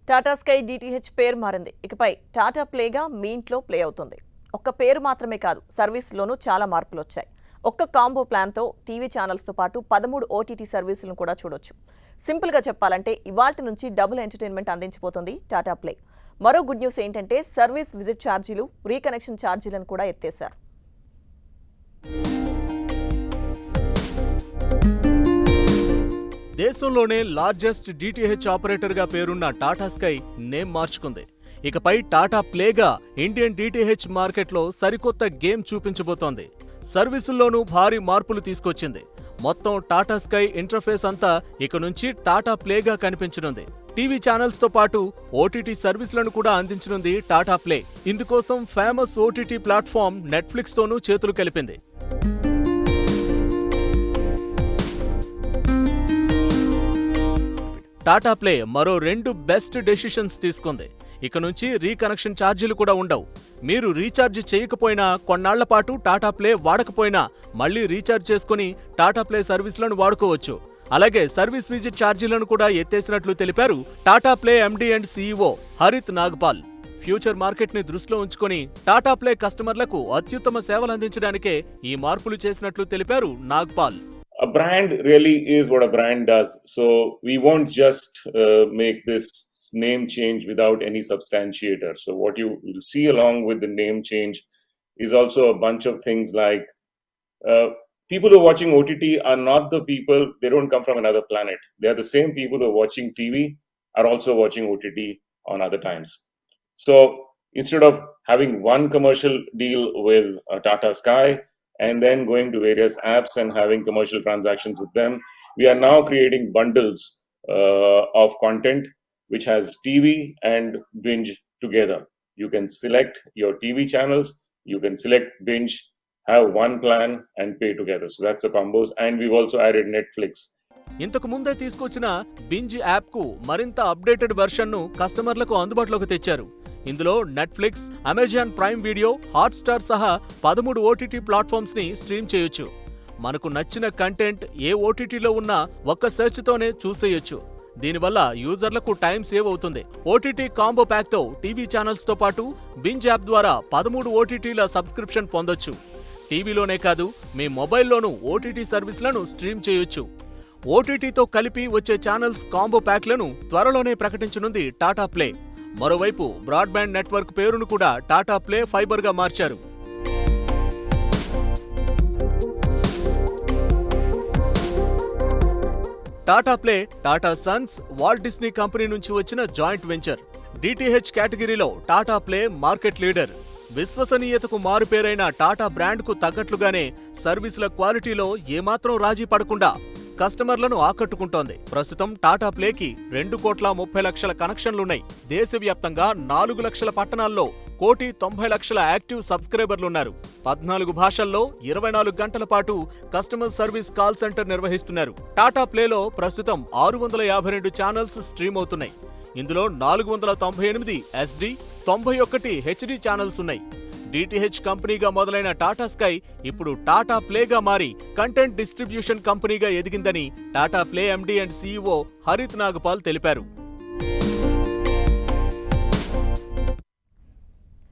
Tata sky DTH పేరు మారింది. ఇకపై టాటా ప్లేగా మీ ఇంట్లో ప్లే అవుతుంది. ఒక్క పేరు మాత్రమే కాదు, సర్వీస్లోనూ చాలా మార్పులు వచ్చాయి. ఒక్క కాంబో ప్లాన్తో టీవీ ఛానల్స్తో పాటు 13 ఓటీటీ సర్వీసులను కూడా చూడొచ్చు. సింపుల్గా చెప్పాలంటే ఇవాల్టి నుంచి డబుల్ ఎంటర్టైన్మెంట్ అందించబోతోంది టాటా ప్లే. మరో గుడ్ న్యూస్ ఏంటంటే సర్వీస్ విజిట్ ఛార్జీలు, రీకనెక్షన్ ఛార్జీలను కూడా ఎత్తేశారు. దేశంలోనే లార్జెస్ట్ డిటిహెచ్ ఆపరేటర్గా పేరున్న టాటా స్కై నేమ్ మార్చుకుంది. ఇకపై టాటా ప్లేగా ఇండియన్ డిటిహెచ్ మార్కెట్లో సరికొత్త గేమ్ చూపించబోతోంది. సర్వీసుల్లోనూ భారీ మార్పులు తీసుకొచ్చింది. మొత్తం టాటా స్కై ఇంటర్ఫేస్ అంతా ఇక నుంచి టాటా ప్లేగా కనిపించనుంది. టీవీ ఛానల్స్ తో పాటు ఓటీటీ సర్వీసులను కూడా అందించనుంది టాటా ప్లే. ఇందుకోసం ఫేమస్ ఓటీటీ ప్లాట్ఫామ్ నెట్ఫ్లిక్స్ తోనూ చేతులు కలిపింది. టాటా ప్లే మరో 2 బెస్ట్ డెసిషన్స్ తీసుకుంది. ఇక నుంచి రీకనెక్షన్ ఛార్జీలు కూడా ఉండవు. మీరు రీఛార్జ్ చేయకపోయినా, కొన్నాళ్ల పాటు టాటా ప్లే వాడకపోయినా మళ్లీ రీఛార్జ్ చేసుకుని టాటా ప్లే సర్వీసులను వాడుకోవచ్చు. అలాగే సర్వీస్ విజిట్ ఛార్జీలను కూడా ఎత్తేసినట్లు తెలిపారు Tata play MD and CEO Harit Nagpal. Future market ని దృష్టిలో ఉంచుకొని టాటా ప్లే కస్టమర్లకు అత్యుత్తమ సేవలు అందించడానికే ఈ మార్పులు చేసినట్లు తెలిపారు Nagpal. A brand really is what a brand does. So we won't just make this name change without any substantiator. So what you will see along with the name change is also a bunch of things like people who are watching OTT are not the people, they don't come from another planet. They are the same people who are watching TV are also watching OTT on other times. So instead of having one commercial deal with Tata Sky and then going to various apps and having commercial transactions with them, we are now creating bundles of content which has TV and binge together. You can select your TV channels, you can select binge, have one plan and pay together. So that's a combos. And we've also added Netflix. ఇంతకు ముందే తీసుకొచ్చిన binge app కు మరింత updated version ను కస్టమర్లకు అందుబాటులోకి తెచ్చారు. ఇందులో Netflix, Amazon prime video, Hotstar సహా 13 ఓటీటీ ప్లాట్ఫామ్స్ ని స్ట్రీమ్ చేయొచ్చు. మనకు నచ్చిన కంటెంట్ ఏ ఓటీటీలో ఉన్నా ఒక్క సెర్చ్ తోనే చూసేయొచ్చు. దీనివల్ల యూజర్లకు టైం సేవ్ అవుతుంది. ఓటీటీ కాంబో ప్యాక్ తో టీవీ ఛానల్స్ తో పాటు బింజ్ యాప్ ద్వారా 13 ఓటీటీల సబ్స్క్రిప్షన్ పొందొచ్చు. టీవీలోనే కాదు, మీ మొబైల్లోనూ ఓటీటీ సర్వీసులను స్ట్రీమ్ చేయొచ్చు. ఓటీటీతో కలిపి వచ్చే ఛానల్స్ కాంబో ప్యాక్లను త్వరలోనే ప్రకటించనుంది టాటా ప్లే. మరోవైపు బ్రాడ్బ్యాండ్ నెట్వర్క్ పేరును కూడా టాటా ప్లే ఫైబర్ గా మార్చారు. Tata play Tata sons, Walt Disney company నుంచి వచ్చిన జాయింట్ వెంచర్. డిటిహెచ్ కేటగిరీలో టాటా ప్లే మార్కెట్ లీడర్. విశ్వసనీయతకు మారుపేరైన టాటా బ్రాండ్ కు తగ్గట్లుగానే సర్వీసుల క్వాలిటీలో ఏమాత్రం రాజీ పడకుండా కస్టమర్లను ఆకట్టుకుంటోంది. ప్రస్తుతం టాటా ప్లేకి 2,30,00,000 కనెక్షన్లున్నాయి. దేశవ్యాప్తంగా 4 లక్షల పట్టణాల్లో 1,90,00,000 యాక్టివ్ సబ్స్క్రైబర్లున్నారు. 14 భాషల్లో 24 గంటల పాటు కస్టమర్ సర్వీస్ కాల్ సెంటర్ నిర్వహిస్తున్నారు. టాటా ప్లేలో ప్రస్తుతం 652 ఛానల్స్ స్ట్రీమ్ అవుతున్నాయి. ఇందులో 498 SD, 91 HD ఛానల్స్ ఉన్నాయి. డిటిహెచ్ కంపెనీగా మొదలైన టాటా స్కై ఇప్పుడు టాటా ప్లేగా మారి కంటెంట్ డిస్ట్రిబ్యూషన్ కంపెనీగా ఎదిగిందని Tata play MD and CEO Harit Nagpal తెలిపారు.